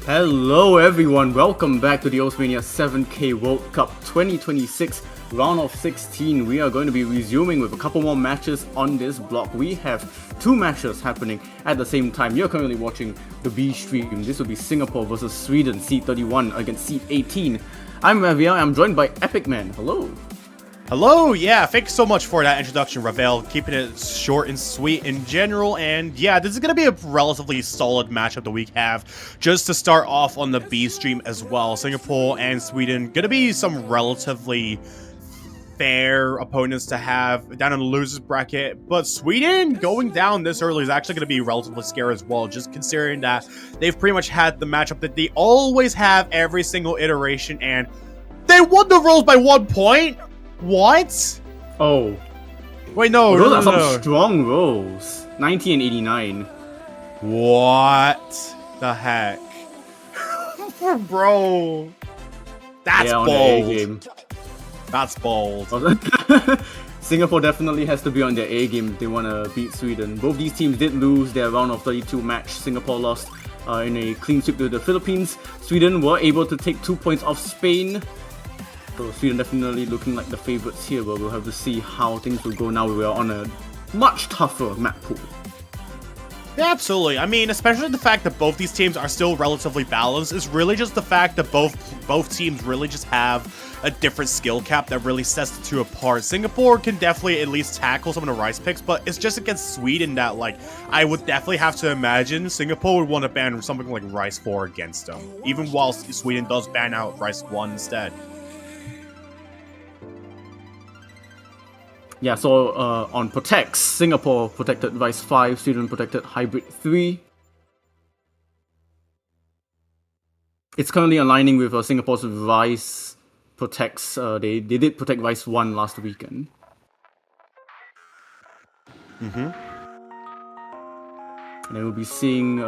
Hello everyone, welcome back to the Mania 7K World Cup 2026 round of 16. We are going to be resuming with a couple more matches on this block. We have two matches happening at the same time. You're currently watching the B stream. This will be Singapore versus Sweden, seed 31 against seed 18. I'm Raviel, I'm joined by Epic Man. Hello. Hello, yeah, thanks so much for that introduction, Ravel. Keeping it short and sweet in general, and yeah, this is going to be a relatively solid matchup that we have. Just to start off on the B stream as well, Singapore and Sweden, going to be some relatively fair opponents to have down in the losers bracket, but Sweden going down this early is actually going to be relatively scary as well, just considering that they've pretty much had the matchup that they always have every single iteration, and they won the Worlds by 1 point? What? Oh. Wait, no. Those no, are some no. strong rolls. 90 and 89. What the heck? Bro. That's yeah, bold. on the A game. That's bold. Singapore definitely has to be on their A game if they want to beat Sweden. Both these teams did lose their round of 32 match. Singapore lost in a clean sweep to the Philippines. Sweden were able to take 2 points off Spain. So Sweden definitely looking like the favourites here, but we'll have to see how things will go now. We are on a much tougher map pool. Yeah, absolutely. I mean, especially the fact that both these teams are still relatively balanced is really just the fact that both teams really just have a different skill cap that really sets the two apart. Singapore can definitely at least tackle some of the Rice picks, but it's just against Sweden that, like, I would definitely have to imagine Singapore would want to ban something like Rice 4 against them, even while Sweden does ban out Rice 1 instead. Yeah, so on protects, Singapore protected Vice 5, Sweden protected Hybrid 3. It's currently aligning with Singapore's Vice protects. They did protect Vice 1 last weekend. And then we'll be seeing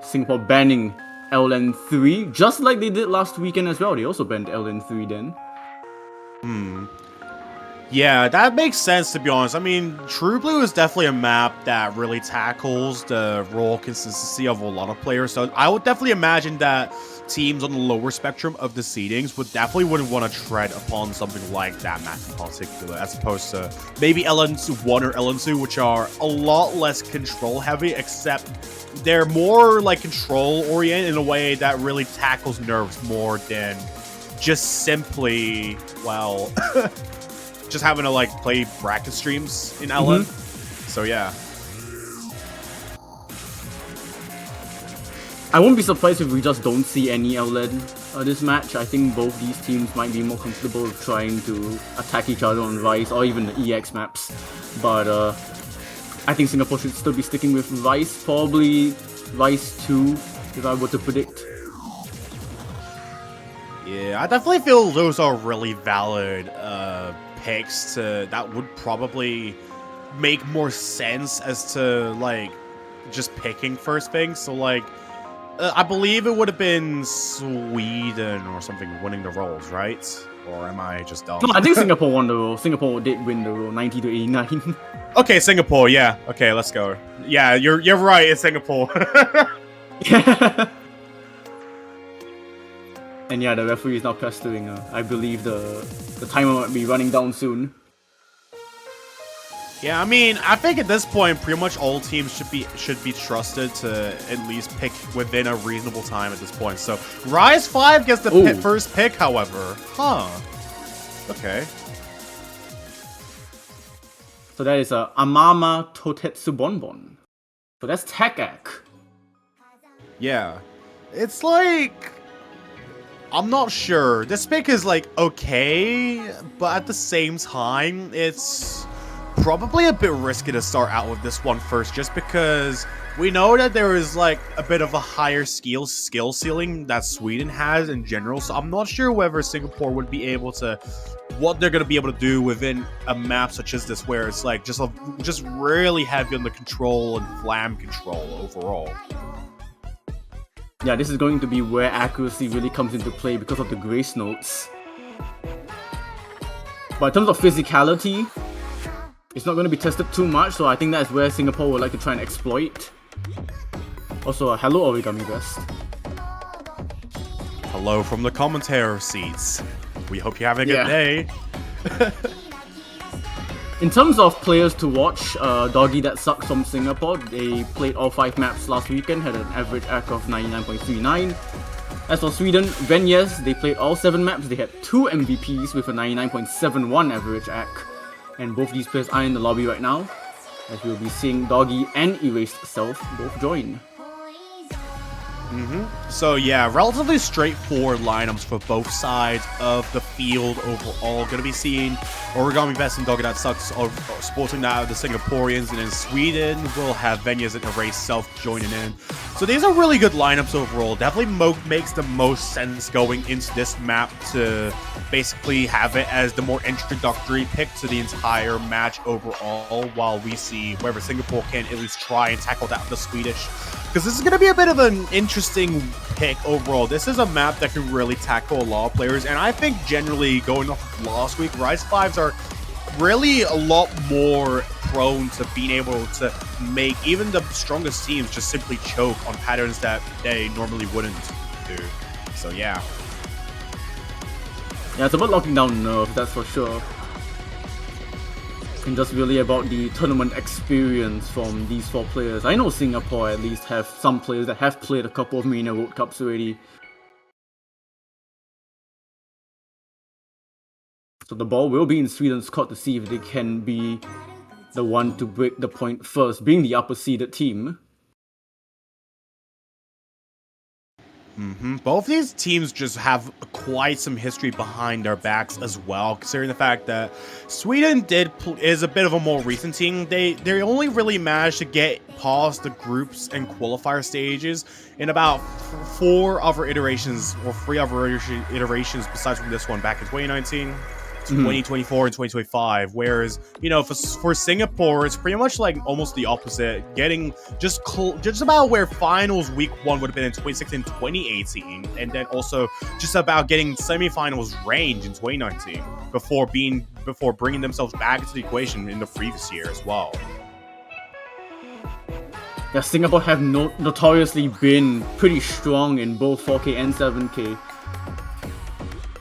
Singapore banning LN3, just like they did last weekend as well. They also banned LN3 then. Yeah, that makes sense, to be honest. I mean, True Blue is definitely a map that really tackles the role consistency of a lot of players, so I would definitely imagine that teams on the lower spectrum of the seedings wouldn't want to tread upon something like that map in particular, as opposed to maybe LN1 or LN2, which are a lot less control heavy, except they're more like control oriented in a way that really tackles nerves more than just simply, well... just having to like play bracket streams in LN. So yeah. I won't be surprised if we just don't see any LN this match. I think both these teams might be more comfortable with trying to attack each other on Vice or even the EX maps. But I think Singapore should still be sticking with Vice, probably Vice 2 if I were to predict. Yeah, I definitely feel those are really valid picks that would probably make more sense as to like just picking first thing. So like I believe it would have been Sweden or something winning the rolls, right? Or am I just dumb? No, I think Singapore won the roll. Singapore did win the roll, 90 to 89. Okay, Singapore, yeah. Okay, let's go. Yeah, you're right, it's Singapore. Yeah. And yeah, the referee is now pestering. I believe the timer might be running down soon. Yeah, I mean, I think at this point, pretty much all teams should be trusted to at least pick within a reasonable time at this point. So, Rise 5 gets the first pick, however. Huh. Okay. So that is Amama Totetsu Bonbon. So that's Tekak. Yeah. It's like... I'm not sure. This pick is like okay, but at the same time, it's probably a bit risky to start out with this one first, just because we know that there is like a bit of a higher skill ceiling that Sweden has in general. So I'm not sure whether Singapore would be able to, what they're going to be able to do within a map such as this, where it's like just really heavy on the control and flam control overall. Yeah, this is going to be where accuracy really comes into play because of the grace notes. But in terms of physicality, it's not going to be tested too much, so I think that's where Singapore would like to try and exploit. Also, hello Origami Best. Hello from the commentator seats. We hope you're having a good day. In terms of players to watch, Doggy That Sucks from Singapore, they played all 5 maps last weekend, had an average AC of 99.39. As for Sweden, Venyes, they played all 7 maps, they had 2 MVPs with a 99.71 average AC. And both these players are in the lobby right now, as we'll be seeing Doggy and Erased Self both join. So yeah, relatively straightforward lineups for both sides of the field overall. Going to be seeing Origami Best and Doggy That Sucks sporting now the Singaporeans, and in Sweden we'll have Venyas and Erased Self joining in. So these are really good lineups overall. Definitely makes the most sense going into this map to basically have it as the more introductory pick to the entire match overall, while we see whether Singapore can at least try and tackle down the Swedish. Because this is going to be a bit of an interesting pick overall. This is a map that can really tackle a lot of players, and I think generally going off of last week, Rise 5s are really a lot more prone to being able to make even the strongest teams just simply choke on patterns that they normally wouldn't do. So yeah. Yeah, it's about locking down nerves, that's for sure. And just really about the tournament experience from these 4 players. I know Singapore at least have some players that have played a couple of Mania World Cups already. So the ball will be in Sweden's court to see if they can be the one to break the point first, being the upper seeded team. Both these teams just have quite some history behind their backs as well, considering the fact that Sweden is a bit of a more recent team. They only really managed to get past the groups and qualifier stages in about 4 other iterations, or 3 other iterations besides from this one back in 2019. 2024 and 2025, whereas, you know, for Singapore, it's pretty much like almost the opposite, getting just about where finals week 1 would have been in 2016, 2018, and then also just about getting semifinals range in 2019 before bringing themselves back into the equation in the previous year as well. Yeah, Singapore have notoriously been pretty strong in both 4K and 7K.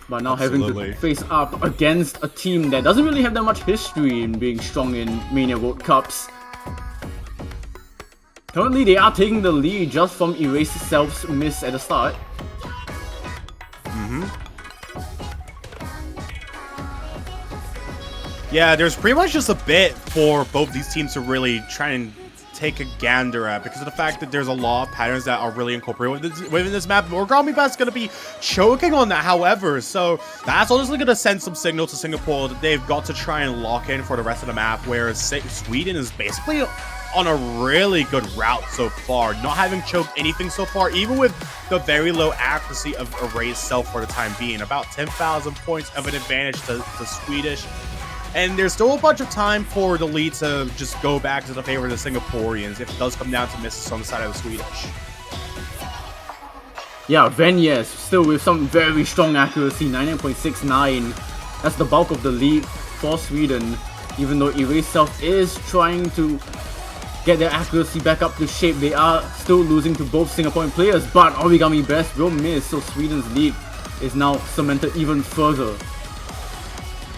But now having to face up against a team that doesn't really have that much history in being strong in Mania World Cups. Currently, they are taking the lead just from Erased Self's miss at the start. Yeah, there's pretty much just a bit for both these teams to really try and take a gander at, because of the fact that there's a lot of patterns that are really incorporated within this map. Origami Best's going to be choking on that, however, so that's honestly going to send some signal to Singapore that they've got to try and lock in for the rest of the map, whereas Sweden is basically on a really good route so far, not having choked anything so far, even with the very low accuracy of Erased Self for the time being. About 10,000 points of an advantage to Swedish. And there's still a bunch of time for the lead to just go back to the favor of the Singaporeans if it does come down to misses on the side of the Swedish. Yeah, Venyes still with some very strong accuracy, 99.69. That's the bulk of the lead for Sweden, even though Erased Self is trying to get their accuracy back up to shape. They are still losing to both Singaporean players, but Origami Best will miss, so Sweden's lead is now cemented even further.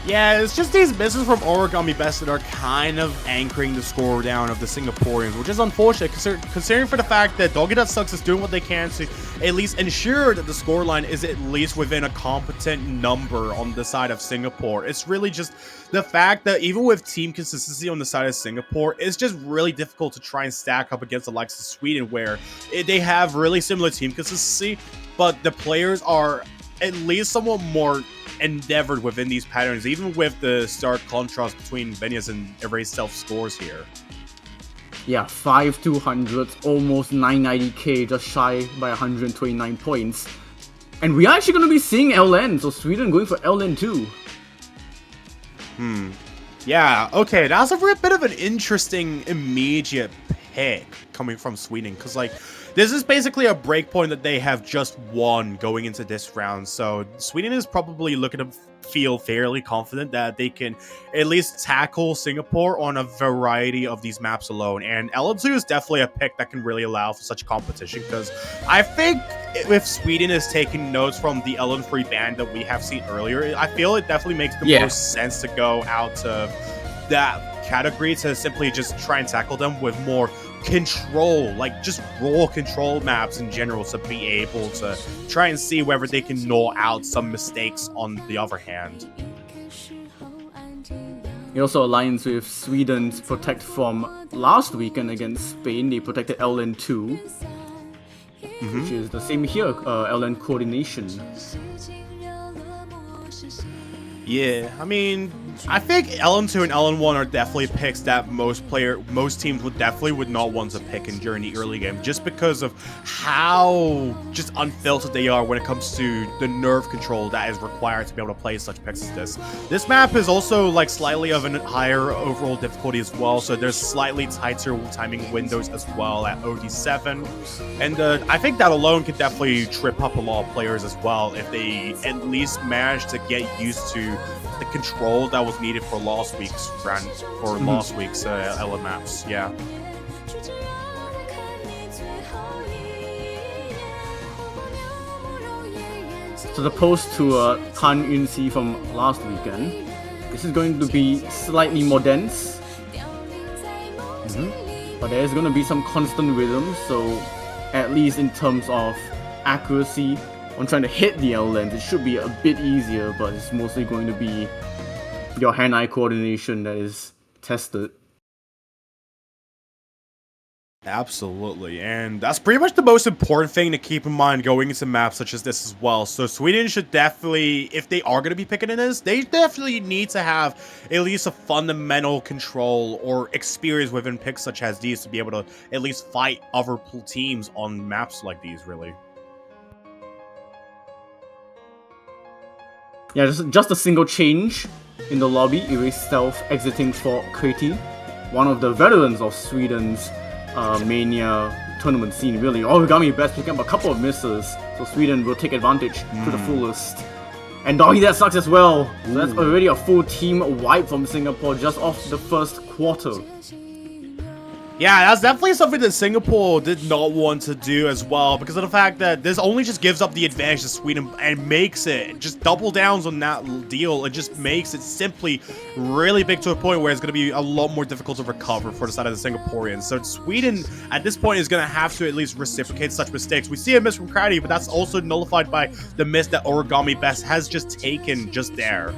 Yeah, it's just these misses from Origami Best that are kind of anchoring the score down of the Singaporeans, which is unfortunate considering for the fact that Doggy That Sucks is doing what they can to at least ensure that the scoreline is at least within a competent number on the side of Singapore. It's really just the fact that even with team consistency on the side of Singapore, it's just really difficult to try and stack up against the likes of Sweden, where they have really similar team consistency, but the players are at least somewhat more endeavored within these patterns, even with the stark contrast between Venyas and Erased Self scores here. Yeah, 5/200s, almost 990k, just shy by 129 points. And we are actually going to be seeing LN, so Sweden going for LN too. Yeah, okay, that's a bit of an interesting immediate pick coming from Sweden, because like, this is basically a breakpoint that they have just won going into this round, so Sweden is probably looking to feel fairly confident that they can at least tackle Singapore on a variety of these maps alone. And LN2 is definitely a pick that can really allow for such competition, because I think if Sweden is taking notes from the LN3 ban that we have seen earlier, I feel it definitely makes the most sense to go out of that category to simply just try and tackle them with more control, like just raw control maps in general, to be able to try and see whether they can gnaw out some mistakes on the other hand. It also aligns with Sweden's protect from last weekend against Spain. They protected LN2, which is the same here, LN coordination. Yeah, I mean, I think LN2 and LN1 are definitely picks that most teams would not want to pick in during the early game, just because of how just unfiltered they are when it comes to the nerve control that is required to be able to play such picks as this. This map is also like slightly of a higher overall difficulty as well, so there's slightly tighter timing windows as well at OD7, and I think that alone could definitely trip up a lot of players as well if they at least manage to get used to the control that was needed for last week's LN maps. Yeah. So the post to Han Yunsi from last weekend. This is going to be slightly more dense, but there is going to be some constant rhythm. So at least in terms of accuracy on trying to hit the LNs, it should be a bit easier, but it's mostly going to be your hand-eye coordination that is tested. Absolutely, and that's pretty much the most important thing to keep in mind going into maps such as this as well. So Sweden should definitely, if they are going to be picking in this, they definitely need to have at least a fundamental control or experience within picks such as these to be able to at least fight other teams on maps like these, really. Yeah, just a single change in the lobby. Erase Stealth exiting for Kreti, one of the veterans of Sweden's mania tournament scene, really. Origami Best picking up a couple of misses, so Sweden will take advantage to the fullest. And Doggy, that sucks as well. So that's already a full team wipe from Singapore just off the first quarter. Yeah, that's definitely something that Singapore did not want to do as well, because of the fact that this only just gives up the advantage to Sweden and makes it just double downs on that deal. It just makes it simply really big to a point where it's going to be a lot more difficult to recover for the side of the Singaporeans. So Sweden at this point is going to have to at least reciprocate such mistakes. We see a miss from Crowdy, but that's also nullified by the miss that Origami Best has just taken just there.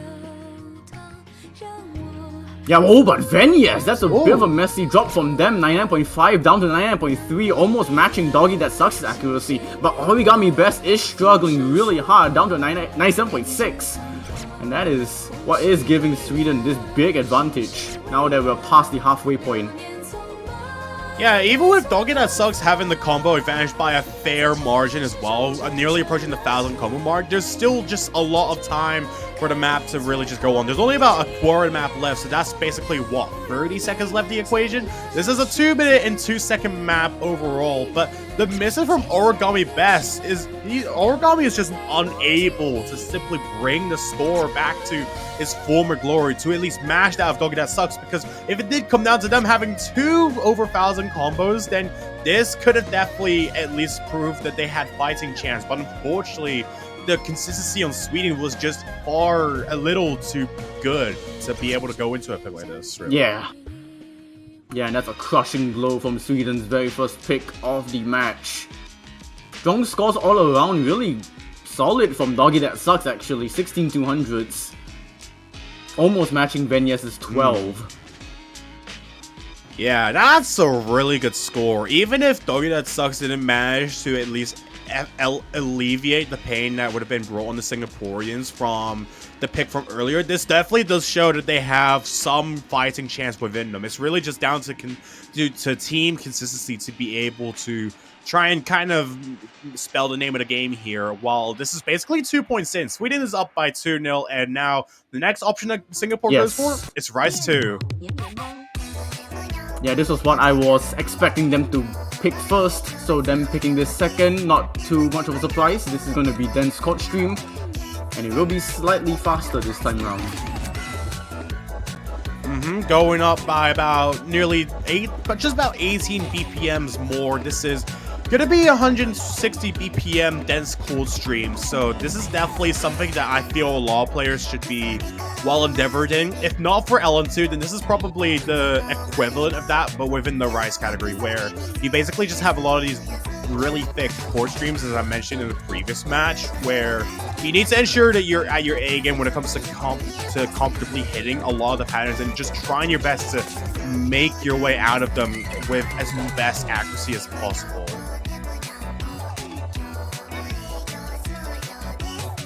Yeah, but Venyas, that's a bit of a messy drop from them. 99.5 down to 99.3, almost matching Doggy That Sucks' accuracy. But Origami Best is struggling really hard, down to 97.6. And that is what is giving Sweden this big advantage, now that we're past the halfway point. Yeah, even with Doggy That Sucks having the combo advantage by a fair margin as well, nearly approaching the 1,000 combo mark, there's still just a lot of time for the map to really just go on. There's only about a quarter map left, so that's basically, what, 30 seconds left the equation? This is a 2-minute and 2-second map overall, but the misses from Origami Best is, Origami is just unable to simply bring the score back to its former glory, to at least match that of Doggy That Sucks, because if it did come down to them having 2 over 1,000 combos, then this could have definitely at least proved that they had fighting chance, but unfortunately, the consistency on Sweden was just a little too good to be able to go into a pick like this. Really. Yeah, and that's a crushing blow from Sweden's very first pick of the match. Strong scores all around, really solid from Doggy That Sucks actually, 16,200s. Almost matching Venyas' 12. Yeah, that's a really good score. Even if Doggy That Sucks didn't manage to at least alleviate the pain that would have been brought on the Singaporeans from the pick from earlier, this definitely does show that they have some fighting chance within them. It's really just down to team consistency to be able to try and kind of spell the name of the game here. While this is basically 2 points in, Sweden is up by 2-0, and now the next option that Singapore goes for is Rise 2. Yeah, this was what I was expecting them to pick first, so them picking this second, not too much of a surprise. This is going to be Den's Court Stream. And it will be slightly faster this time around. Going up by about nearly just about 18 BPMs more. This is gonna be 160 BPM dense cooled stream, so this is definitely something that I feel a lot of players should be well endeavored in. If not for LN2, then this is probably the equivalent of that, but within the Rise category, where you basically just have a lot of these really thick core streams, as I mentioned in the previous match, where you need to ensure that you're at your A game when it comes to comfortably hitting a lot of the patterns and just trying your best to make your way out of them with as best accuracy as possible.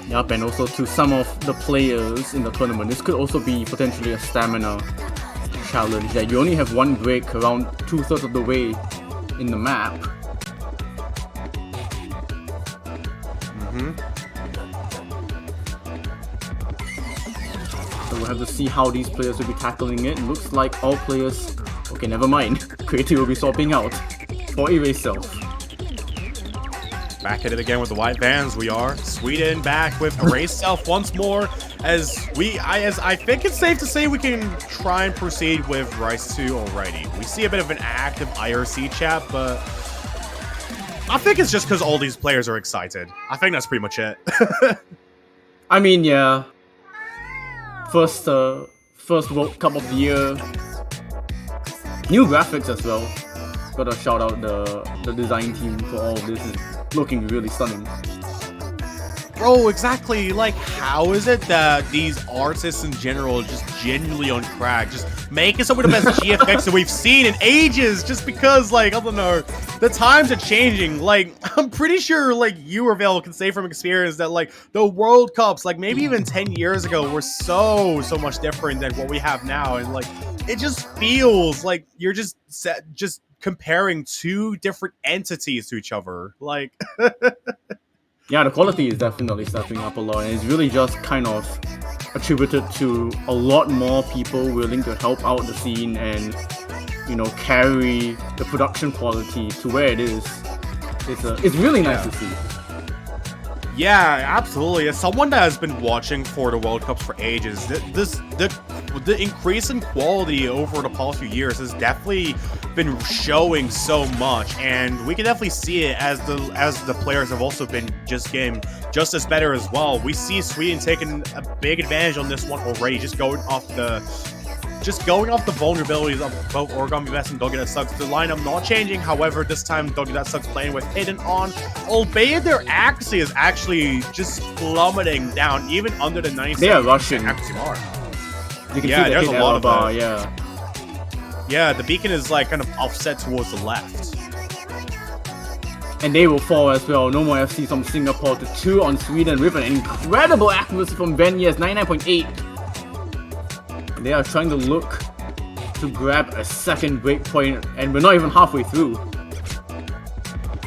Yup, and also to some of the players in the tournament, this could also be potentially a stamina challenge, that you only have one break around 2/3 of the way in the map. So we'll have to see how these players will be tackling it. Looks like all players... Okay, never mind. Creative will be swapping out for Erase Self. Back at it again with the white vans. We are Sweden back with Erase Self once more. As I think it's safe to say we can try and proceed with Rise 2 already. We see a bit of an active IRC chat, but I think it's just because all these players are excited. I think that's pretty much it. I mean, yeah. First World Cup of the year. New graphics as well. Gotta shout out the design team for all of this. It's looking really stunning. Bro, exactly. Like, how is it that these artists in general are just genuinely on crack, just making some of the best GFX that we've seen in ages, just because, like, I don't know, the times are changing. Like, I'm pretty sure, like, you or Vale can say from experience that, like, the World Cups, like, maybe even 10 years ago were so much different than what we have now. And, like, it just feels like you're just comparing two different entities to each other. Like... Yeah, the quality is definitely stepping up a lot, and it's really just kind of attributed to a lot more people willing to help out the scene and, you know, carry the production quality to where it is. It's really nice to see. Yeah, absolutely. As someone that has been watching for the World Cups for ages, the increase in quality over the past few years has definitely been showing so much, and we can definitely see it as the players have also been just getting just as better as well. We see Sweden taking a big advantage on this one already, just going off the vulnerabilities of both Origami Vest and Doggy That Sucks. The lineup not changing, however, this time Doggy That Sucks playing with Hidden on, albeit their accuracy is actually just plummeting down, even under the 90%. They are rushing. Accuracy mark. You can Yeah, see there's a lot of bar, that. yeah. Yeah, the beacon is like kind of offset towards the left. And they will fall as well. No more FC from Singapore to 2 on Sweden with an incredible accuracy from Venyas, 99.8. They are trying to look to grab a second breakpoint, and we're not even halfway through.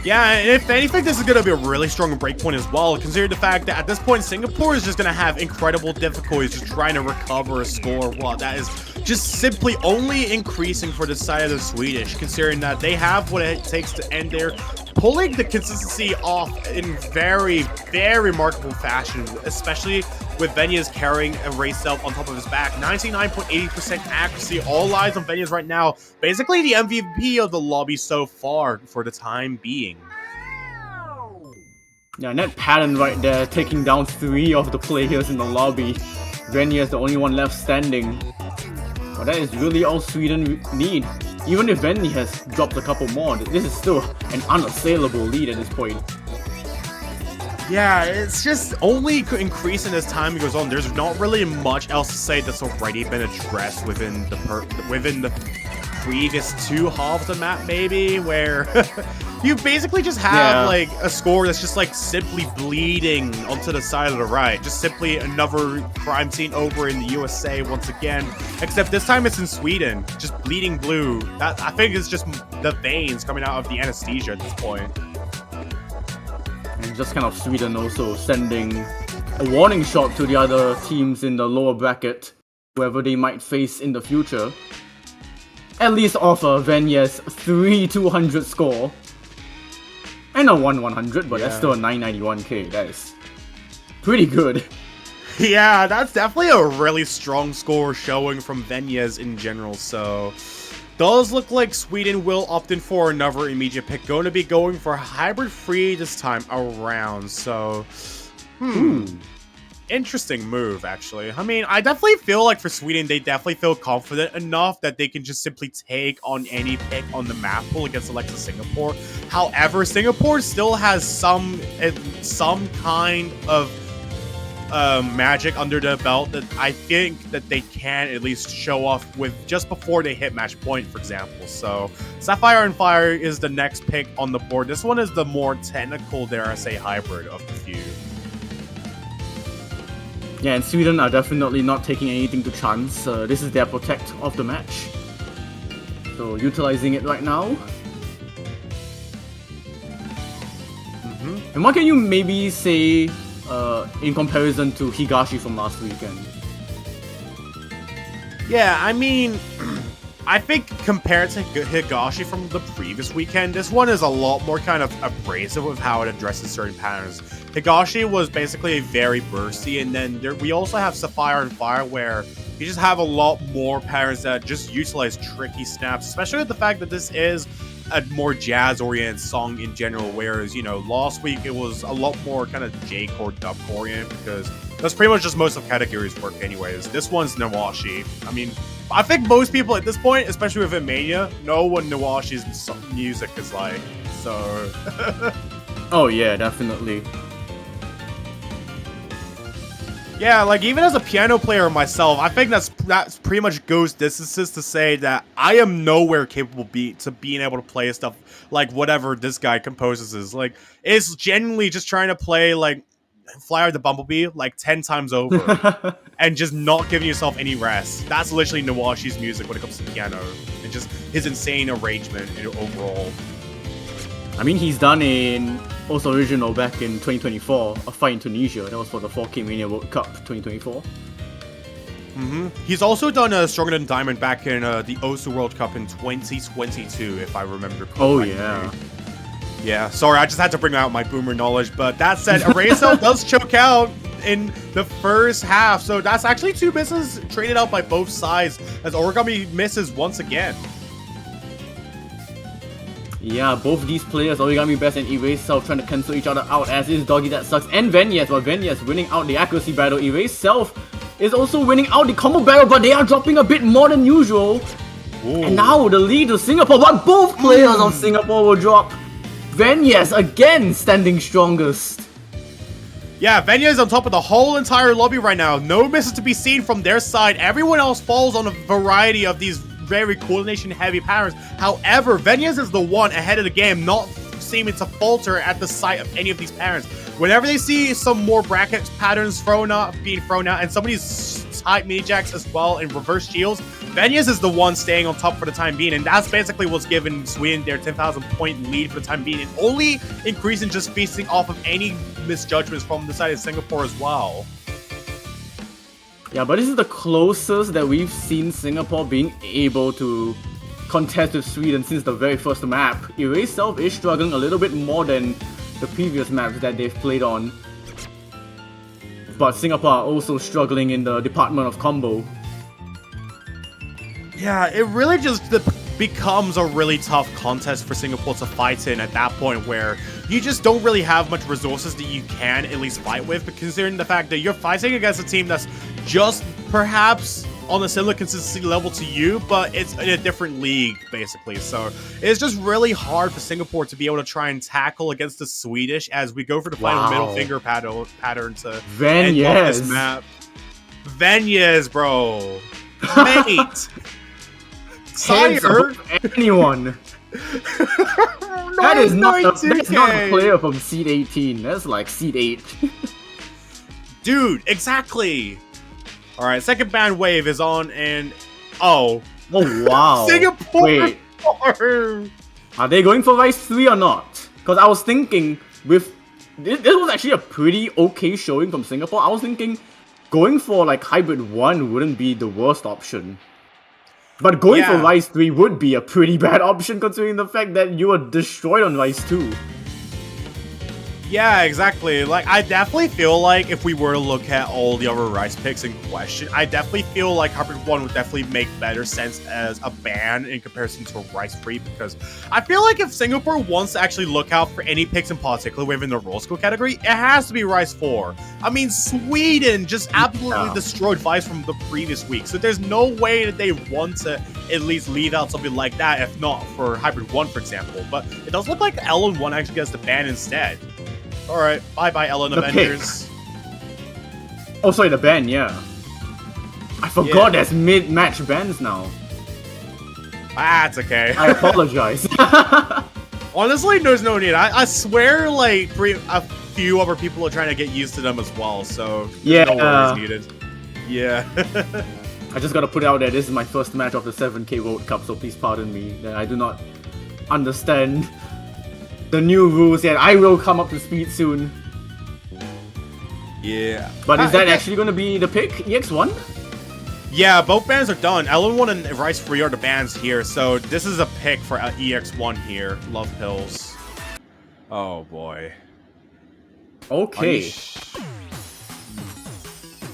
Yeah, and if anything, this is going to be a really strong breakpoint as well, considering the fact that at this point, Singapore is just going to have incredible difficulties just trying to recover a score. Well, that is just simply only increasing for the side of the Swedish, considering that they have what it takes to end there, pulling the consistency off in very, very remarkable fashion, especially with Venyas carrying Erase Self on top of his back. 99.80% accuracy, all eyes on Venyas right now. Basically the MVP of the lobby so far for the time being. Yeah, and that pattern right there, taking down 3 of the players in the lobby. Venyas the only one left standing. But that is really all Sweden need. Even if Venny has dropped a couple more, this is still an unassailable lead at this point. Yeah, it's just only increasing as time goes on. There's not really much else to say that's already been addressed within the previous 2 halves of the map, maybe, where you basically just have like a score that's just like simply bleeding onto the side of the right. Just simply another crime scene over in the USA once again, except this time it's in Sweden, just bleeding blue. That, I think it's just the veins coming out of the anesthesia at this point. And just kind of Sweden also sending a warning shot to the other teams in the lower bracket, whoever they might face in the future. At least offer Venyas 3-200 score. And a 1-100, but that's still a 991k. That is pretty good. Yeah, that's definitely a really strong score showing from Venez in general, so... Does look like Sweden will opt in for another immediate pick. Going to be going for hybrid free this time around, so... Interesting move, actually. I mean, I definitely feel like for Sweden, they definitely feel confident enough that they can just simply take on any pick on the map pool against Alexa Singapore. However, Singapore still has some kind of magic under the belt that I think that they can at least show off with just before they hit match point, for example. So Sapphire and Fire is the next pick on the board. This one is the more technical, dare I say, hybrid of the few. Yeah, and Sweden are definitely not taking anything to chance. This is their protect of the match. So utilizing it right now. And what can you maybe say in comparison to Higashi from last weekend? Yeah, I mean, I think compared to Higashi from the previous weekend, this one is a lot more kind of abrasive with how it addresses certain patterns. Higashi was basically very bursty, and then we also have Sapphire and Fire where you just have a lot more patterns that just utilize tricky snaps, especially with the fact that this is a more jazz-oriented song in general, whereas, you know, last week it was a lot more kind of J-core, dub-oriented, because that's pretty much just most of categories work anyways. This one's Nawashi. I mean, I think most people at this point, especially with Mania, know what Nawashi's music is like, so... Oh yeah, definitely. Yeah, like, even as a piano player myself, I think that's pretty much goes distances to say that I am nowhere capable to being able to play stuff like whatever this guy composes is. Like, it's genuinely just trying to play, like, Fly the Bumblebee, like, 10 times over. And just not giving yourself any rest. That's literally Nawashi's music when it comes to piano. And just his insane arrangement overall. I mean, he's done in also original back in 2024, a fight in Tunisia. That was for the 4K Mania World Cup 2024. He's also done Stronger Than Diamond back in the Osu World Cup in 2022, if I remember correctly. Oh, yeah. Yeah, sorry, I just had to bring out my boomer knowledge. But that said, Erasel does choke out in the first half. So that's actually 2 misses traded out by both sides as Origami misses once again. Yeah, both these players, Origami Best and Erase Self, trying to cancel each other out, as is Doggy That Sucks and Venez. But Venez winning out the accuracy battle. Erase Self is also winning out the combo battle, but they are dropping a bit more than usual. Ooh. And now the lead of Singapore, but both players of Singapore will drop. Venez again standing strongest. Yeah, Venez is on top of the whole entire lobby right now. No misses to be seen from their side. Everyone else falls on a variety of these very coordination-heavy patterns. However, Venez is the one ahead of the game, not seeming to falter at the sight of any of these patterns. Whenever they see some more bracket patterns being thrown out, and some of these tight mini jacks as well in reverse shields, Venez is the one staying on top for the time being, and that's basically what's given Sweden their 10,000 point lead for the time being, and only increasing just feasting off of any misjudgments from the side of Singapore as well. Yeah, but this is the closest that we've seen Singapore being able to contest with Sweden since the very first map. Erase Self is struggling a little bit more than the previous maps that they've played on. But Singapore are also struggling in the department of combo. Yeah, it really just becomes a really tough contest for Singapore to fight in at that point, where you just don't really have much resources that you can at least fight with, but considering the fact that you're fighting against a team that's just perhaps on a similar consistency level to you, but it's in a different league, basically. So it's just really hard for Singapore to be able to try and tackle against the Swedish as we go for the final middle finger pattern to end off this map. Venez, bro. Mate. Sire. Anyone. That is not a player from Seed 18. That's like Seed 8. Dude, exactly. Alright, second band wave is on, and... Oh, wow. Singapore! Wait. Are they going for Rise 3 or not? Because I was thinking, with... This was actually a pretty okay showing from Singapore. I was thinking, going for like Hybrid 1 wouldn't be the worst option. But going for Rise 3 would be a pretty bad option, considering the fact that you were destroyed on Rise 2. Yeah, exactly. Like, I definitely feel like if we were to look at all the other Rice picks in question, I definitely feel like Hybrid 1 would definitely make better sense as a ban in comparison to a Rice Free, because I feel like if Singapore wants to actually look out for any picks in particular within the roll school category, it has to be Rice 4. I mean, Sweden just absolutely destroyed Vice from the previous week, so there's no way that they want to at least leave out something like that, if not for Hybrid 1, for example. But it does look like LN1 actually gets the ban instead. Alright, bye-bye, Ellen Avengers. Oh, sorry, the ban, yeah. I forgot there's mid-match bans now. That's okay. I apologize. Honestly, there's no need. I swear, like, a few other people are trying to get used to them as well, so no worries needed. Yeah. I just gotta put it out there, this is my first match of the 7K World Cup, so please pardon me that I do not understand the new rules yet. I will come up to speed soon. Yeah. But is that actually gonna be the pick, EX1? Yeah, both bans are done. LN1 and Rice Free are the bans here, so this is a pick for EX1 here. Love pills. Oh boy. Okay.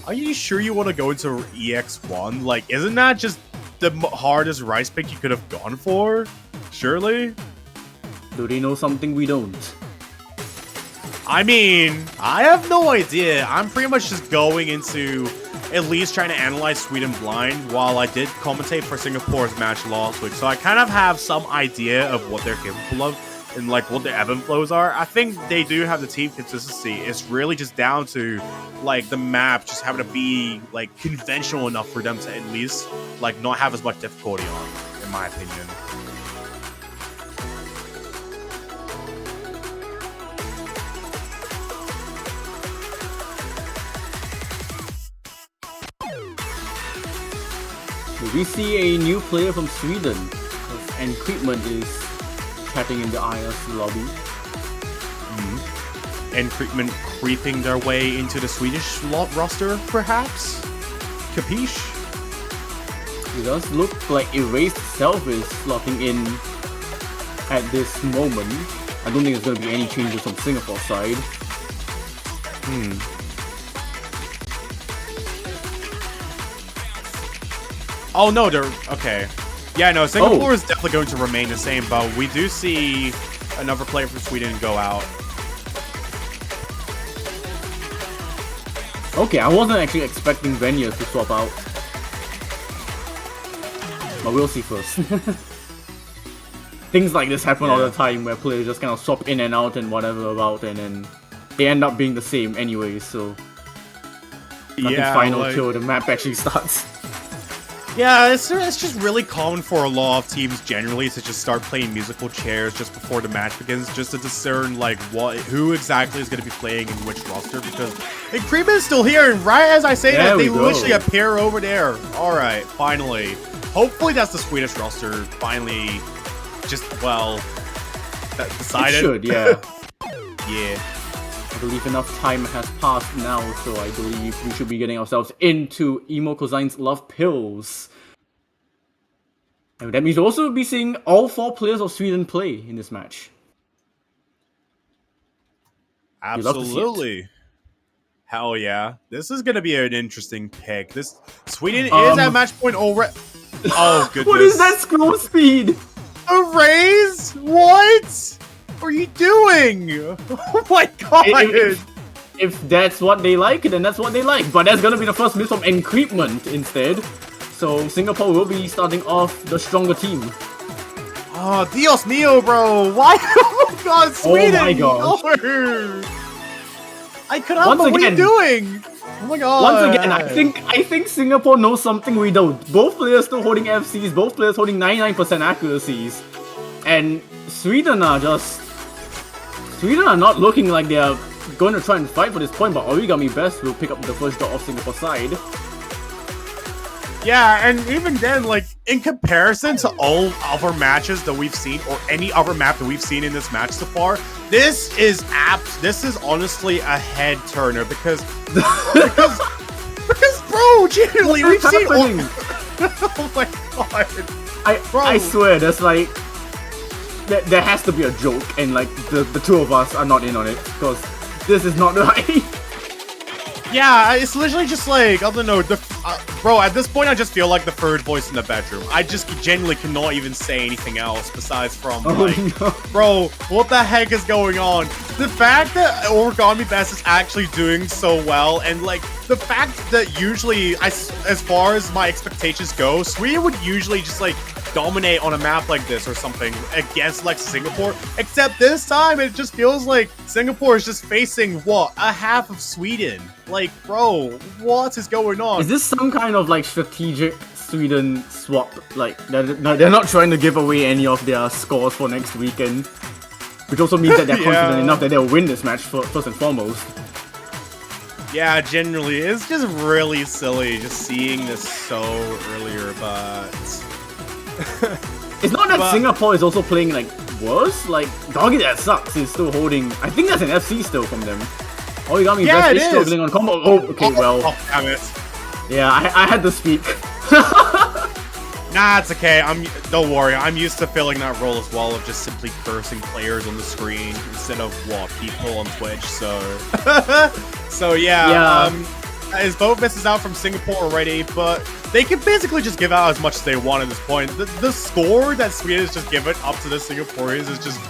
Are you sure you want to go into EX1? Like, isn't that just the hardest Rice pick you could have gone for? Surely? Do they know something we don't? I mean, I have no idea. I'm pretty much just going into at least trying to analyze Sweden blind, while I did commentate for Singapore's match last week. So I kind of have some idea of what they're capable of and like what their ebb and flows are. I think they do have the team consistency. It's really just down to like the map just having to be like conventional enough for them to at least like not have as much difficulty on, in my opinion. We see a new player from Sweden, and Creepman is chatting in the IS lobby. And Creepman creeping their way into the Swedish roster, perhaps? Capiche? It does look like Erased itself is slotting in at this moment. I don't think there's going to be any changes from Singapore side. Oh no, they're okay. Yeah, no, Singapore is definitely going to remain the same, but we do see another player from Sweden go out. Okay, I wasn't actually expecting Venya to swap out. But we'll see first. Things like this happen all the time, where players just kind of swap in and out and whatever about, and then they end up being the same anyway, so nothing final till the map actually starts. Yeah, it's just really common for a lot of teams generally to just start playing musical chairs just before the match begins, just to discern like who exactly is going to be playing in which roster. Because Creepman is still here, and right as I say that, they literally appear over there. All right, finally. Hopefully that's the Swedish roster finally just decided. It should, yeah. Yeah. I believe enough time has passed now, so I believe we should be getting ourselves into Emo Cozine's Love Pills. And that means we'll also be seeing all 4 players of Sweden play in this match. Absolutely. Hell yeah. This is going to be an interesting pick. Sweden is at match point already. Oh, goodness. What is that scroll speed? A raise? What? What are you doing? Oh my god! If that's what they like, then that's what they like. But that's gonna be the first miss from Encreepment instead. So Singapore will be starting off the stronger team. Oh, Dios mío, bro! Why? Oh my god, Sweden! Oh my gosh. No. I could not. What are you doing? Oh my god! Once again, I think Singapore knows something we don't. Both players still holding FCs, both players holding 99% accuracies, and Sweden are not looking like they are going to try and fight for this point, but Origami Best will pick up the first dot off Singapore side. Yeah, and even then, like, in comparison to all other matches that we've seen, or any other map that we've seen in this match so far, this is honestly a head turner, because bro, genuinely, we've seen oh my god. I swear, there's like there has to be a joke, and like the two of us are not in on it because this is not right. Yeah, it's literally just like, I don't know, bro, at this point I just feel like the third voice in the bedroom. I just genuinely cannot even say anything else besides from, like, no. bro, what the heck is going on? The fact that Origami Best is actually doing so well, and like, the fact that usually, as far as my expectations go, Sweden would usually just like dominate on a map like this or something against like Singapore, except this time it just feels like Singapore is just facing, what, a half of Sweden? Like, bro, what is going on? Is this some kind of like strategic Sweden swap? Like they're not trying to give away any of their scores for next weekend, which also means that they're confident enough that they'll win this match first and foremost. Yeah, generally, it's just really silly just seeing this so earlier, but it's not that Singapore is also playing like worse. Like Doggy That Sucks is still holding. I think that's an FC still from them. Origami Best is struggling on combo. Oh, okay, well. Oh, damn it. Yeah, I had to speak. Nah, it's okay. Don't worry. I'm used to filling that role as well of just simply cursing players on the screen instead of people on Twitch. So, yeah. His boat misses out from Singapore already, but they can basically just give out as much as they want at this point. The score that Sweden has just given up to the Singaporeans is just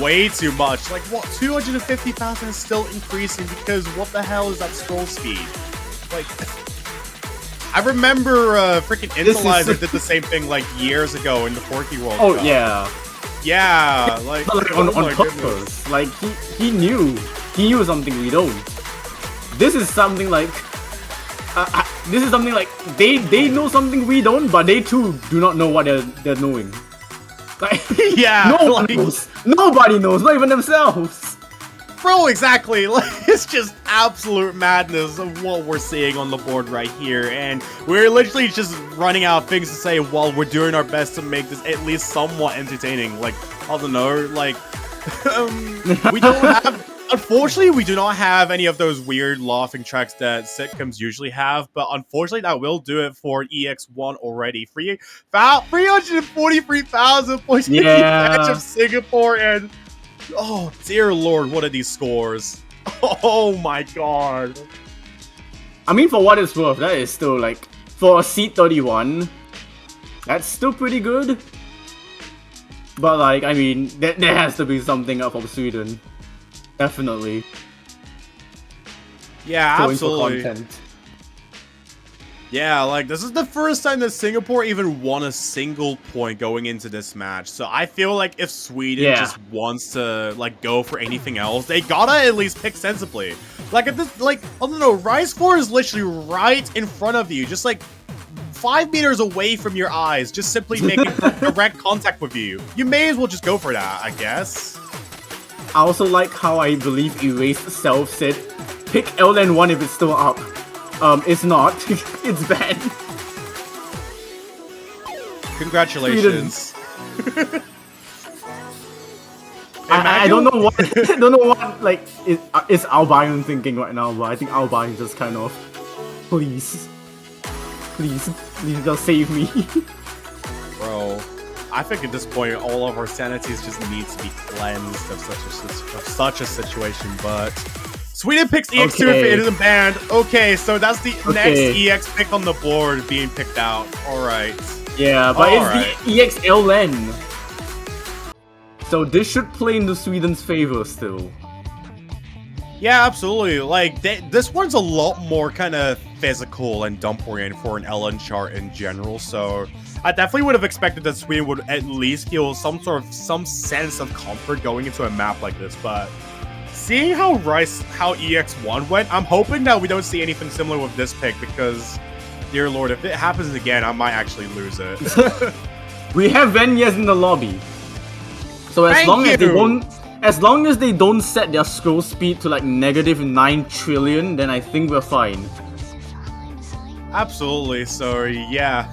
way too much. Like, what, 250,000 is still increasing because what the hell is that scroll speed? Like, I remember freaking Intellizer did the same thing like years ago in the Forky World Cup. Yeah. Yeah, like on purpose. Like he knew something we don't. This is something like they know something we don't, but they too do not know what they're knowing. Like, yeah, nobody knows. Nobody knows, not even themselves. Bro, exactly. Like, it's just absolute madness of what we're seeing on the board right here, and we're literally just running out of things to say while we're doing our best to make this at least somewhat entertaining. Like, I don't know, like, we don't have. Unfortunately, we do not have any of those weird laughing tracks that sitcoms usually have, but unfortunately, that will do it for EX1 already. 343,000 points in the edge of Singapore, and oh dear lord, what are these scores? Oh my god. I mean, for what it's worth, that is still like, for a seed 31, that's still pretty good. But like, I mean, there has to be something up from Sweden. Definitely. Yeah, absolutely. For content. Yeah, like, this is the first time that Singapore even won a single point going into this match. So I feel like if Sweden just wants to, like, go for anything else, they gotta at least pick sensibly. Like, at this, like, I don't know, Rise 4 is literally right in front of you, just like 5 meters away from your eyes, just simply making direct contact with you. You may as well just go for that, I guess. I also like how I believe Erased Self said, pick LN1 if it's still up. It's not. It's bad. Congratulations. I don't know what I don't know what like is Albion thinking right now, but I think Albion just kind of please just save me. Bro, I think at this point all of our sanities just need to be cleansed of such a situation, but Sweden picks EX2 if it isn't banned. Okay, so that's the next EX pick on the board being picked out. Alright. Yeah, but it's the EXLN. So this should play into Sweden's favor still. Yeah, absolutely. Like, this one's a lot more kind of physical and dump-oriented for an LN chart in general, so I definitely would have expected that Sweden would at least feel some sense of comfort going into a map like this, but seeing how EX1 went, I'm hoping that we don't see anything similar with this pick because, dear lord, if it happens again, I might actually lose it. We have Venyas in the lobby. So as long as they don't set their scroll speed to like -9 trillion, then I think we're fine. Absolutely, so yeah.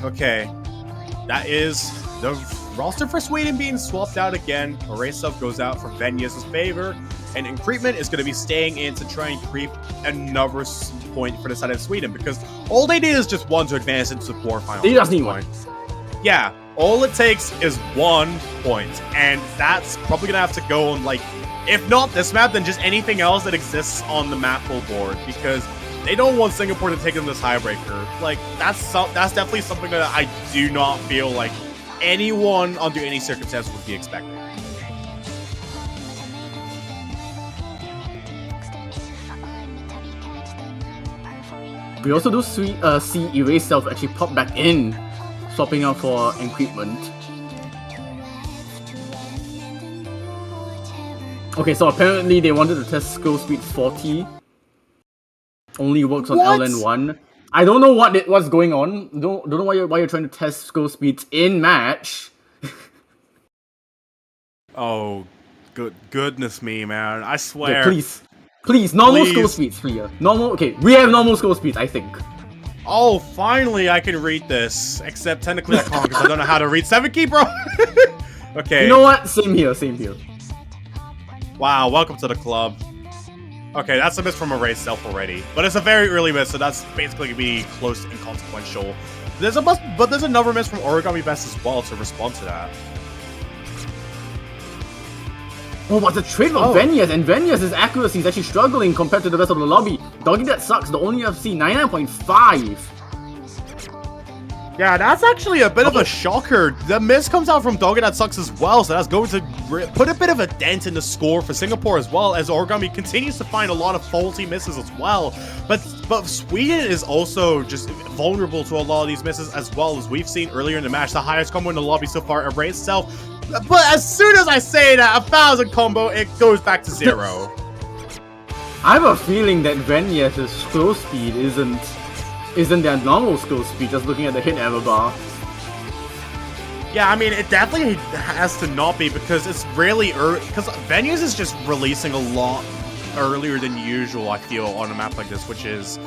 Okay. That is the roster for Sweden being swapped out again. Erasov goes out for Venyas' favor, and Increment is going to be staying in to try and creep another point for the side of Sweden, because all they need is just one to advance into the quarterfinals. They just need one. Yeah, All it takes is 1 point, and that's probably gonna have to go on, like, if not this map, then just anything else that exists on the map pool board, because they don't want Singapore to take them this tiebreaker. Like, that's definitely something that I do not feel like anyone under any circumstance would be expecting. We also do see Erase Self actually pop back in, swapping out for equipment. Okay, so apparently they wanted to test scroll speed 40. Only works on LN1. I don't know what's going on. Don't know why you're trying to test scroll speeds in match. Oh, goodness me, man! I swear. Okay, please, normal scroll speeds here. Normal. Okay, we have normal scroll speeds, I think. Oh, finally I can read this. Except technically I can't because I don't know how to read 7 key, bro. Okay. You know what? Same here. Wow, welcome to the club. Okay, that's a miss from Erase Self already. But it's a very early miss, so that's basically going to be close and inconsequential. There's another miss from Origami Best as well to respond to that. Oh, but the trade from Venias, and Venias' accuracy is actually struggling compared to the rest of the lobby. Doggy That Sucks, the only FC, 99.5. Yeah, that's actually a bit of a shocker. The miss comes out from Doggy That Sucks as well, so that's going to put a bit of a dent in the score for Singapore as well, as Origami continues to find a lot of faulty misses as well. But Sweden is also just vulnerable to a lot of these misses as well, as we've seen earlier in the match. The highest combo in the lobby so far, Erase Self. But as soon as I say that, 1,000 combo, it goes back to 0. I have a feeling that Venias' scroll speed isn't their normal scroll speed, just looking at the hit error bar. Yeah, I mean, it definitely has to not be, because it's really early, because Venias is just releasing a lot earlier than usual, I feel, on a map like this, which is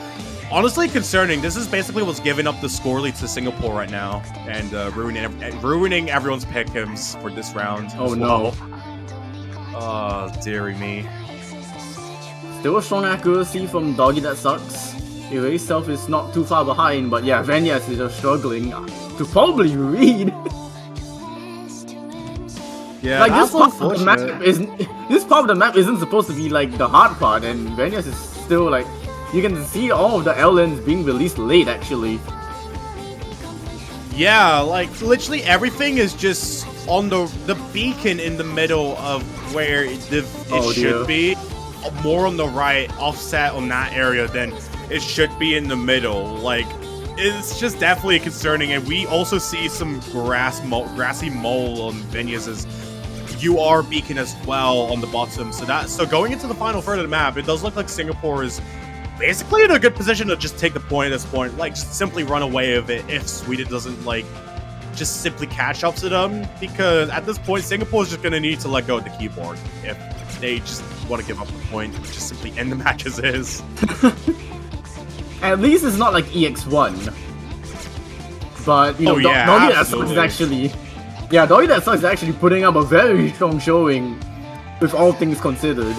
honestly concerning. This is basically what's giving up the score lead to Singapore right now, and ruining everyone's pick'ems for this round. Oh no. Oh, dearie me. Still a strong accuracy from Doggy That Sucks. Erase Self is not too far behind, but yeah, Venias is just struggling to probably read. Yeah, like this part of the map isn't supposed to be like the hard part, and Venias is still like, you can see all of the LNs being released late actually. Yeah, like literally everything is just on the beacon in the middle of where it should be. More on the right, offset on that area than it should be in the middle. Like, it's just definitely concerning, and we also see some grassy mole on Venias' UR beacon as well on the bottom. So going into the final third of the map, it does look like Singapore is basically in a good position to just take the point at this point, like just simply run away with it if Sweden doesn't like just simply catch up to them, because at this point Singapore is just going to need to let go of the keyboard if they just want to give up the point, just simply end the match as is. At least it's not like EX1. But, you know, Doggy That Sucks is actually... Yeah, Doggy That Sucks is actually putting up a very strong showing, with all things considered.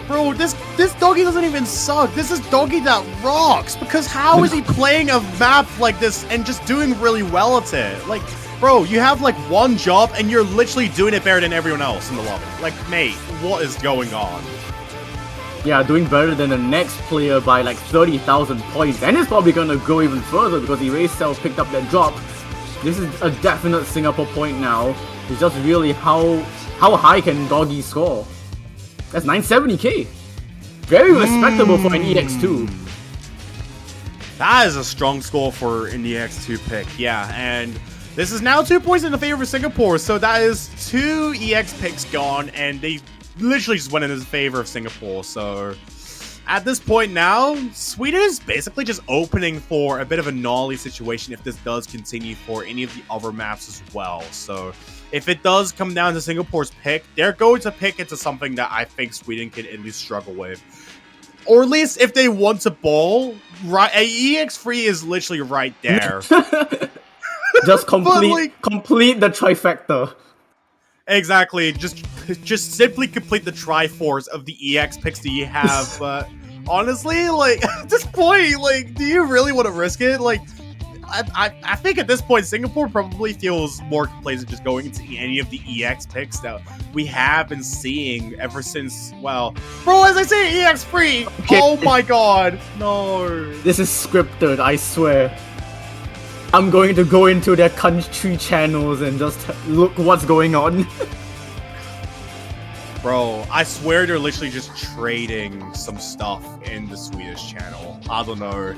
Bro, this Doggy doesn't even suck. This is Doggy that rocks, because how is he playing a map like this and just doing really well at it? Like, bro, you have like one job and you're literally doing it better than everyone else in the lobby. Like, mate, what is going on? Yeah, doing better than the next player by like 30,000 points, and it's probably gonna go even further because Erase Self picked up that drop. This is a definite Singapore point now. It's just really how high can Doggy score? That's 970k. Very respectable for an EX2. That is a strong score for an EX2 pick, yeah, and this is now 2 points in the favor of Singapore, so that is 2 EX picks gone, and they literally just went in his favor of Singapore. So at this point now, Sweden is basically just opening for a bit of a gnarly situation if this does continue for any of the other maps as well. So if it does come down to Singapore's pick, they're going to pick into something that I think Sweden can at least struggle with. Or at least if they want to bowl, right, a EX3 is literally right there. Just complete the trifecta. Exactly, just simply complete the Triforce of the EX picks that you have, but honestly, like, at this point, like, do you really want to risk it? Like, I think at this point, Singapore probably feels more complacent just going into any of the EX picks that we have been seeing ever since, well, bro, as I say, EX free. Okay. Oh my god, no. This is scripted, I swear. I'm going to go into their country channels and just look what's going on. Bro, I swear they're literally just trading some stuff in the Swedish channel. I don't know.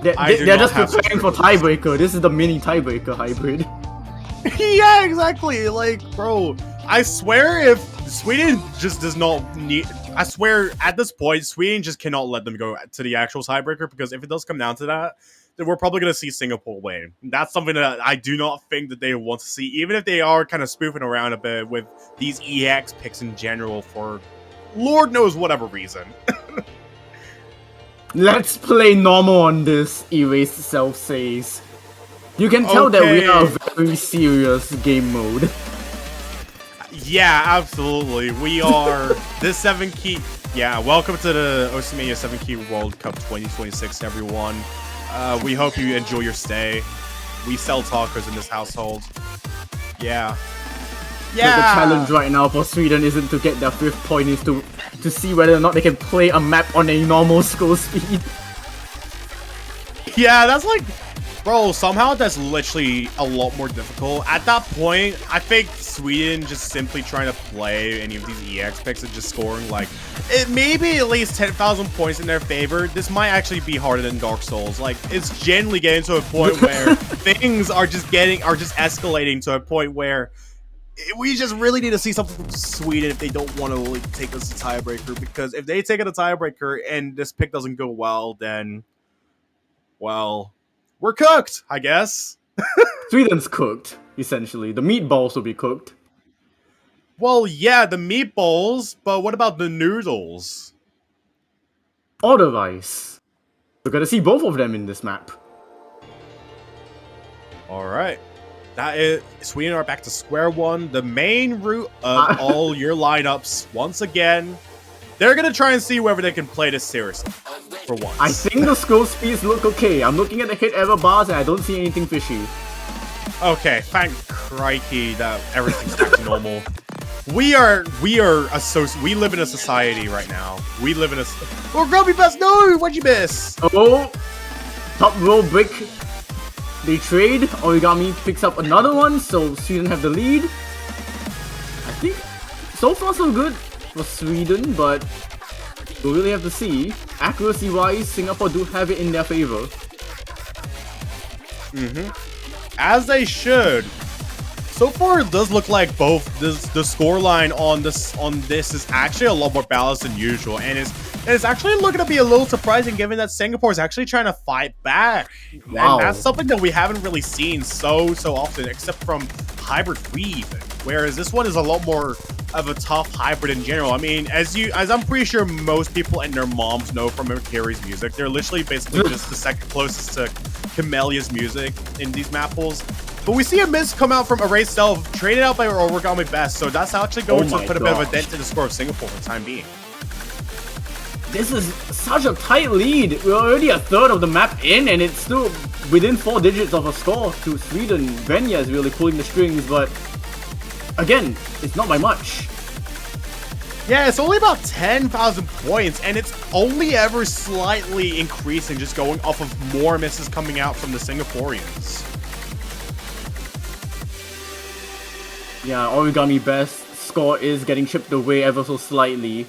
They're just preparing for tiebreaker. This is the mini tiebreaker hybrid. Yeah, exactly. Like, bro, I swear if Sweden just does not need... I swear at this point, Sweden just cannot let them go to the actual tiebreaker, because if it does come down to that, then we're probably going to see Singapore win. That's something that I do not think that they want to see, even if they are kind of spoofing around a bit with these EX picks in general for Lord knows whatever reason. Let's play normal on this, Erased Self says. You can tell that we are a very serious game mode. Yeah, absolutely. We are this 7 key. Yeah, welcome to the Mania 7 Key World Cup 2026, everyone. We hope you enjoy your stay. We sell tacos in this household. Yeah. Yeah. The challenge right now for Sweden isn't to get their 5th point, is to see whether or not they can play a map on a normal scroll speed. Yeah, that's like, bro, somehow that's literally a lot more difficult. At that point, I think Sweden just simply trying to play any of these EX picks and just scoring like, it may be at least 10,000 points in their favor. This might actually be harder than Dark Souls. Like, it's generally getting to a point where things are just escalating to a point where we just really need to see something from Sweden if they don't want to like, take us to tiebreaker, because if they take it a tiebreaker and this pick doesn't go well, then, well, we're cooked, I guess. Sweden's cooked, essentially. The meatballs will be cooked. Well, yeah, the meatballs, but what about the noodles? Or the rice. We're gonna see both of them in this map. Alright. That is, Sweden are back to square one. The main route of all your lineups, once again, they're gonna try and see whether they can play this seriously. For once. I think the scroll speeds look okay. I'm looking at the hit error bars and I don't see anything fishy. Okay, thank crikey that everything's back to normal. We live in a society right now. We live in a... Oh, Grubby Best, no! What'd you miss? Oh! Top row brick. They trade. Origami picks up another one, so Sweden have the lead. I think so far so good for Sweden, but we'll really have to see. Accuracy-wise, Singapore do have it in their favor. As they should. So far, it does look like both the scoreline on this is actually a lot more balanced than usual, and it's actually looking to be a little surprising given that Singapore is actually trying to fight back. Wow. And that's something that we haven't really seen so often, except from Hybrid 3 even. Whereas this one is a lot more of a tough hybrid in general. I mean, as I'm pretty sure most people and their moms know from Akiri's music, they're literally basically just the second closest to Kamelia's music in these map pools. But we see a miss come out from Erased Self, traded out by Origami Best, so that's actually going to put a bit of a dent in the score of Singapore for the time being. This is such a tight lead. We're already a third of the map in, and it's still within 4 digits of a score to Sweden. Venya is really pulling the strings, but again, it's not by much. Yeah, it's only about 10,000 points, and it's only ever slightly increasing, just going off of more misses coming out from the Singaporeans. Yeah, Origami Best score is getting chipped away ever so slightly.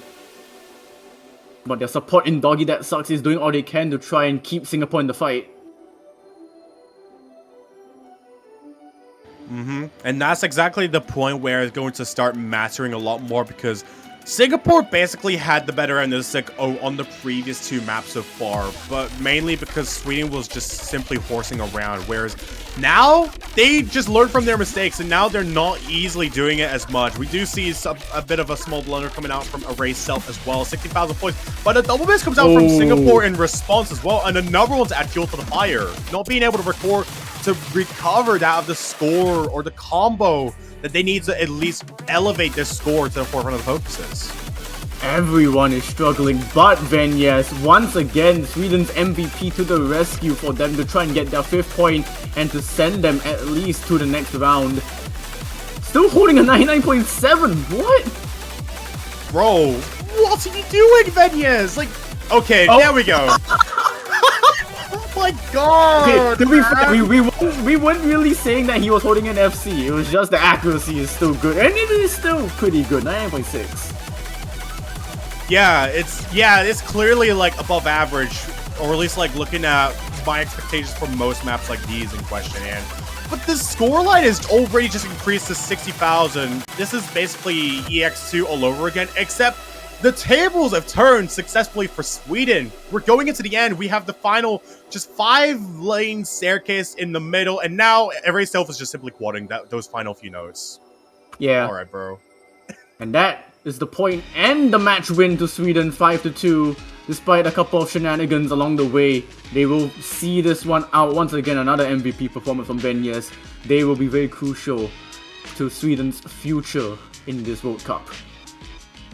But their support in Doggy That Sucks is doing all they can to try and keep Singapore in the fight. And that's exactly the point where it's going to start mattering a lot more, because Singapore basically had the better end of the stick on the previous 2 maps so far, but mainly because Sweden was just simply horsing around, whereas now they just learned from their mistakes, and now they're not easily doing it as much. We do see a bit of a small blunder coming out from Erased Self as well, 60,000 points, but a double miss comes out from Singapore in response as well, and another one to add fuel to the fire, not being able to recover that of the score or the combo that they need to at least elevate their score to the forefront of the focuses. Everyone is struggling, but Venyas, once again, Sweden's MVP to the rescue for them to try and get their 5th point and to send them at least to the next round. Still holding a 99.7, what? Bro, what are you doing, Venyas? Like, okay, there we go. Oh my god! Okay, to be fair, we weren't really saying that he was holding an FC. It was just the accuracy is still good, and it is still pretty good, 99.6. Yeah, it's clearly like above average, or at least like looking at my expectations for most maps like these in question. And but the scoreline is already just increased to 60,000. This is basically EX2 all over again, except the tables have turned successfully for Sweden. We're going into the end. We have the final just 5-lane staircase in the middle, and now every self is just simply quadding those final few notes. Yeah. All right, bro. And that is the point and the match win to Sweden 5-2. Despite a couple of shenanigans along the way, they will see this one out. Once again, another MVP performance from Venyas. They will be very crucial to Sweden's future in this World Cup.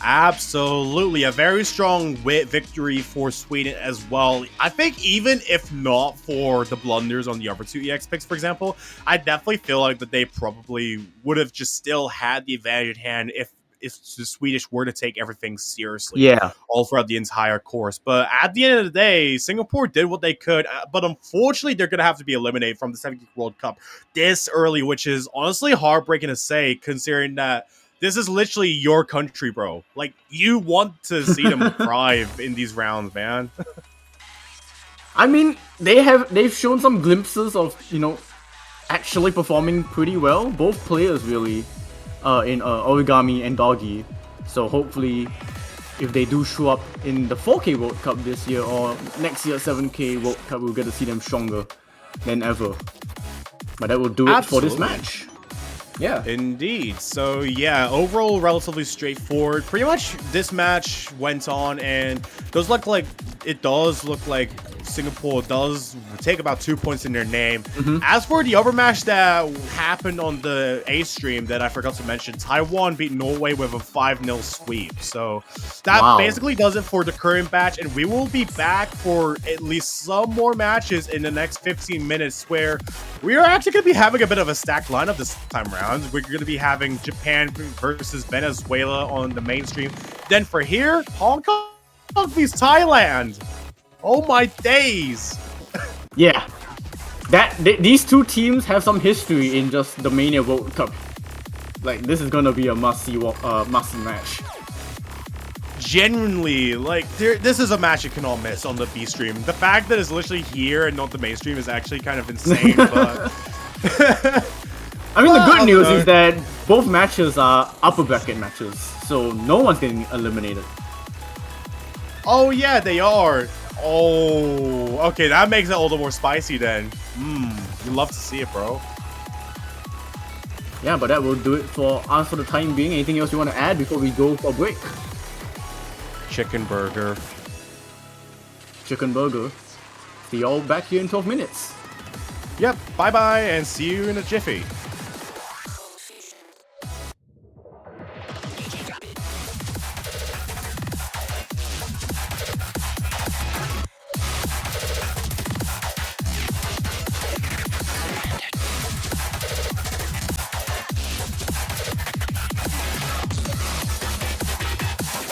Absolutely, a very strong victory for Sweden as well. I think even if not for the blunders on the other 2 EX picks, for example, I definitely feel like that they probably would have just still had the advantage at hand if the Swedish were to take everything seriously all throughout the entire course. But at the end of the day, Singapore did what they could, but unfortunately they're going to have to be eliminated from the 17th World Cup this early, which is honestly heartbreaking to say, considering that this is literally your country, bro. Like, you want to see them thrive in these rounds, man. I mean, they've shown some glimpses of, you know, actually performing pretty well. Both players really in Origami and Doggy. So hopefully, if they do show up in the 4K World Cup this year or next year 7K World Cup, we'll get to see them stronger than ever. But that will do it for this match. Yeah. Indeed. So yeah, overall relatively straightforward. Pretty much this match went on, and it does look like Singapore does take about 2 points in their name. As for the other match that happened on the A stream that I forgot to mention, Taiwan beat Norway with a 5-0 sweep. So that basically does it for the current batch, and we will be back for at least some more matches in the next 15 minutes where we are actually going to be having a bit of a stacked lineup this time around. We're going to be having Japan versus Venezuela on the mainstream. Then for here, Hong Kong vs Thailand. Oh my days! Yeah, these two teams have some history in just the Mania World Cup. Like, this is gonna be a must-see match. Genuinely, like, this is a match you cannot miss on the B stream. The fact that it's literally here and not the mainstream is actually kind of insane, but... I mean, the good news is that both matches are upper bracket matches, so no one's getting eliminated. Oh yeah, they are. Oh, okay, that makes it all the more spicy then. You love to see it, bro. Yeah, but that will do it for us for the time being. Anything else you want to add before we go for a break? Chicken burger. Chicken burger. See y'all back here in 12 minutes. Yep, bye-bye, and see you in a jiffy.